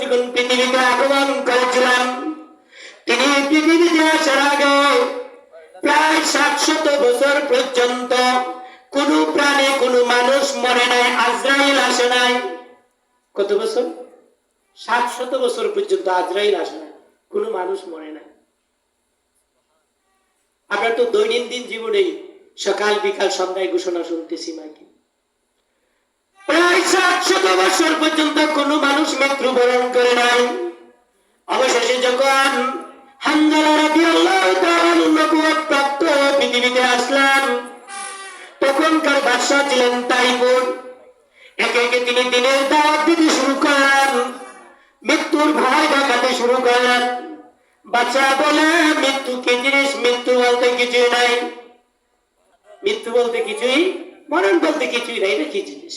যখন পৃথিবীতে আগমন করেছিলেন, তিনি পৃথিবীতে আসার আগে প্রায় 700 বছর পর্যন্ত কোন প্রাণী কোন মানুষ মরে নাই, আজরাইল আসে নাই। কত বছর? 700 বছর পর্যন্ত আজরাইল আসে নাই, কোন মানুষ মরে নাই। আমরা তো দৈনন্দিন জীবনে সকাল বিকাল সন্ধ্যায় ঘোষণা শুনতেছি নাকি, প্রায় 700 বছর পর্যন্ত কোন মানুষ মৃত্যুবরণ করে নাই। অবশেষে যখন হানজালা রাদিয়াল্লাহু তাআলা নবুয়ত প্রাপ্ত পৃথিবীতে আসলেন, তখনকার বাদশা ছিলেন তাইফুর। একে একে তিনি দিনের দাওয়াত দিতে শুরু করলেন, মৃত্যুর ভয় দেখাতে শুরু করলেন। বাচ্চা বলে, মৃত্যু কি জিনিস? মৃত্যু বলতে কিছুই নাই, মৃত্যু বলতে কিছুই, মরণ বলতে কিছুই নাই, এটা কি জিনিস?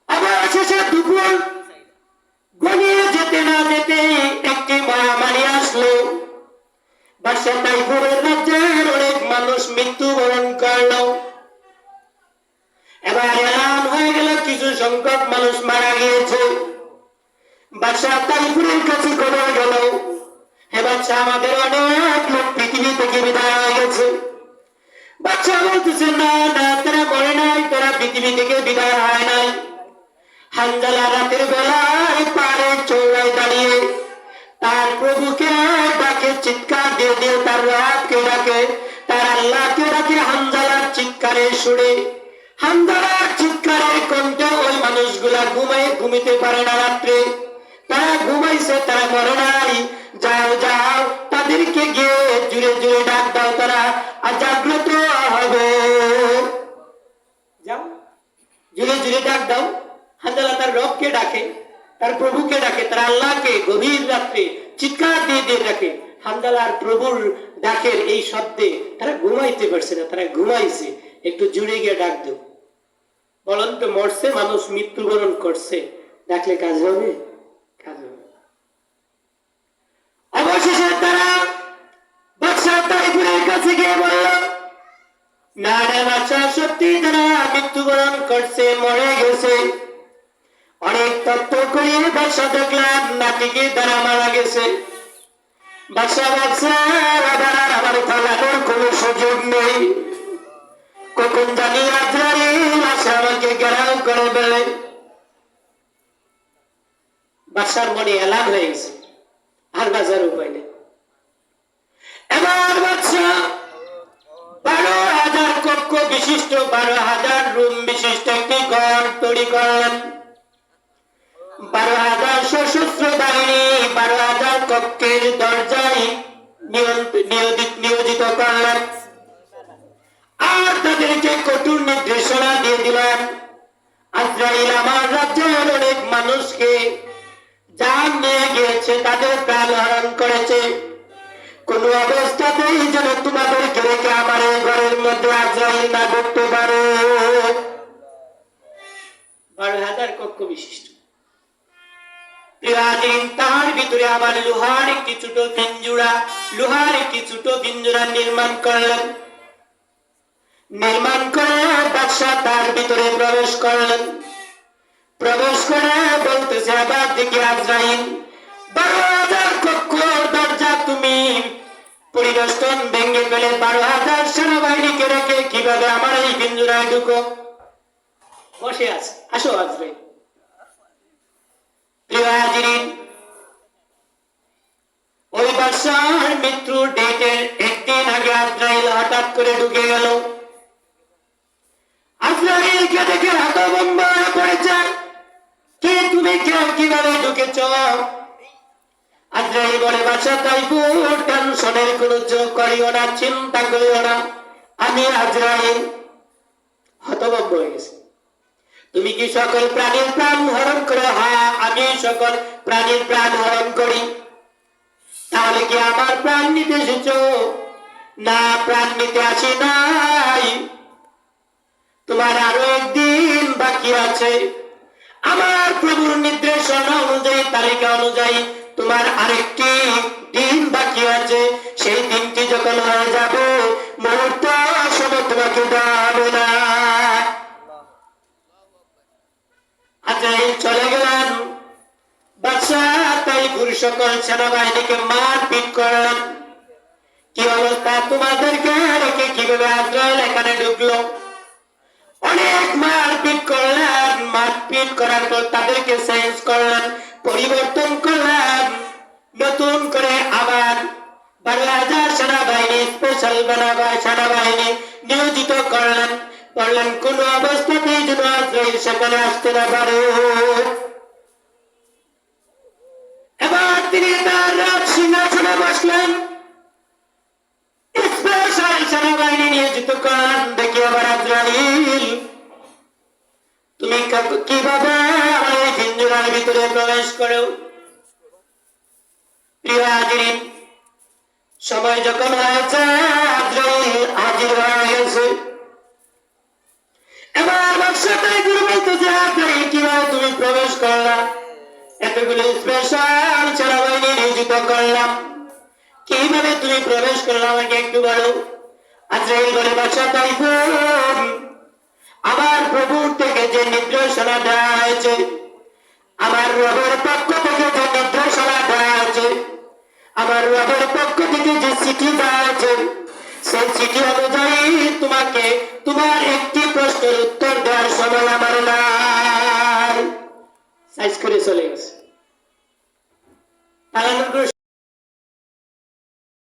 অবশেষে দুপুর গনিয়ে যেতে না যেতে একটি মহামারী আসলো। বাদশা তাইফুরের রাজ্যের অনেক মানুষ মৃত্যুবরণ করল। এবার এলান হয়ে গেল কিছু সংখ্যক মানুষ মারা গিয়েছে। বাদশা তাইফুরের কাছে খবর গেল, হে বাদশা, আমাদের অনেক লোক পৃথিবী থেকে বিদায় হয়ে গেছে। বাদশা বলতেছে, না না, তারা মরে নাই, তারা পৃথিবী থেকে বিদায় হয় নাই। হানজালা রাতের বেলায় পাহাড়ের চৌড়ায় দাঁড়িয়ে তার প্রভুকে ডাকে, চিৎকার দিয়ে দিয়ে তার রবকে ডাকে, তার আল্লাহকে ডাকে। হানজালার চিৎকারের সুরে, হানজালার চিৎকারের কণ্ঠে ওই মানুষগুলা ঘুমিতে পারে না রাত্রে। তারা ঘুমাইছে, তারা মরে নাই। যাও যাও, তাদেরকে গিয়ে জুড়ে জুড়ে ডাক দাও, তারা জাগ্রত হবে। যাও, জুড়ে জুড়ে ডাক দাও। হানজালা তার রবকে ডাকে, তার প্রভুকে ডাকে, তার আল্লাহকে গভীর রাত্রে চিৎকার দিয়ে দিয়ে ডাকে। হানজালার প্রভুর ডাকের এই শব্দে তারা ঘুমাইতে পারছে না, তারা ঘুমাইছে। একটু জুড়ে গিয়ে ডাক দেব। বলুন তো, মরছে মানুষ, মৃত্যুবরণ করছে, ডাকলে কাজ হবে? কাজ হবে। অবশেষে তারা বাদশা তাইফুরের কাছে গিয়ে বলল, না রে বাদশা, সত্যি তারা মৃত্যুবরণ করছে, মরে গেছে। অনেক তত্ত্ব করিয়ে বাদশা দেখলাম নাতিকে তারা মারা গেছে। বাদশা ভাবছে, আমার পালানোর কোন সুযোগ নেই, কখন জানি আজরাইল আসে আমাকে ঘেরাও করে ফেলে। বাদশার মনে এলান হয়ে গেছে, আর বাজার উপায় নেই। এবার বাদশা 12,000 কক্ষ বিশিষ্ট, 12,000 রুম বিশিষ্ট একটি ঘর তৈরি করলেন। 12,000 সশস্ত্র বাহিনী 12,000 কক্ষের দরজায় নিয়োজিত করলেন। আর তাদেরকে কঠোর নির্দেশনা দিয়ে দিলেন, আজরাইল আমার রাজ্যের অনেক মানুষকে জান নিয়ে গিয়েছে, তাদের প্রাণ হরণ করেছে। কোন অবস্থাতেই যেন তোমাদেরকে রেখে আমার এই ঘরের মধ্যে আজরাইল না ঢুকতে পারে। 12,000 কক্ষ বিশিষ্ট। তার ভিতরে আবার লোহার একটি ছোট পিঞ্জরা নির্মাণ করলেন। নির্মাণ করে বাদশা তার ভিতরে প্রবেশ করলেন। প্রবেশ করে বলতেছে, আবার দেখি আজরাইল, 12,000 কক্ষ দরজা তুমি পরিদর্শন ভেঙে ফেলে 12,000 সেনাবাহিনীকে রেখে কিভাবে আমার এই পিঞ্জরায় ঢুকো? বসে আছে, আসো আজরাইল। ওই বাদশার মৃত্যুর ডেটের একদিন আগে আজরাইল হঠাৎ করে ঢুকে গেল। আজরাইলকে দেখে হতভম্ব হয়ে পড়েছে, কে তুমি, কেউ, কিভাবে ঢুকেছ? আজরাইল বলে, বাদশা তাইফুর, টেনশনের কোনো যোগ করিও না, চিন্তা করিও না, আমি আজরাইল। হতভম্ব হয়ে গেছে। তুমি কি সকল প্রাণীর প্রাণ হরণ করো? হ্যাঁ, আমি সকল প্রাণীর প্রাণ হরণ করি। তাহলে কি আমার প্রাণ নিতে এসেছ? না, প্রাণ নিতে আসি নাই, তোমার আরো একদিন বাকি আছে। আমার প্রভুর নির্দেশনা অনুযায়ী, তালিকা অনুযায়ী তোমার আরেকটি দিন বাকি আছে। সেই দিনটি যখন হয়ে যাবে, মুহূর্ত সময় তোমাকে দেওয়া হবে না। আজরাইল চলে গেলেন। সকল সেনাবাহিনীকে মারপিট করলেন। কি অবস্থা তোমাদেরকে রেখে কিভাবে আজরাইল এখানে ঢুকলো? অনেক মারপিট করলেন। মারপিট করার পর তাদেরকে চেঞ্জ করলেন, পরিবর্তন করলেন। নতুন করে আবার 12,000 সেনাবাহিনী, স্পেশাল সেনাবাহিনী নিয়োজিত করলেন। বললেন কোন অবস্থাতেই যেন আজরাইল সেখানে আসতে না পারে। এবার তিনি তার রাজ সিংহাসনে বসলেন, স্পেশাল সেনাবাহিনী নিয়োজিত করেন। দেখি আবার আজরাইল তুমি কিভাবে আমার এই পিঞ্জরার ভিতরে প্রবেশ করো? প্রিয় হাজিরিন, সময় যখন হয়েছে আজরাইল হাজির হয়ে গেছে। এবার বাদশাহটাই গুরু বলতেছে আজরাইল কিভাবে তুমি প্রবেশ করলা? এতগুলো স্পেশাল সেনাবাহিনী নিয়োজিত করলাম, কিভাবে তুমি প্রবেশ করলা আমাকে একটু বলো। আজরাইল বলে বাদশাহ তাইফুর, আমার প্রভুর থেকে যে নির্দেশনা দেওয়া হয়েছে, আমার রবের পক্ষ থেকে যে নির্দেশনা দেওয়া হয়েছে, আমার রবের পক্ষ থেকে যে চিঠি দেওয়া হয়েছে, সেই চিঠি অনুযায়ী তোমাকে তোমার একটি প্রশ্নের উত্তর দেওয়ার সময় আমার নাই। সাইজ করে চলে গেছে। পালানোর কোনো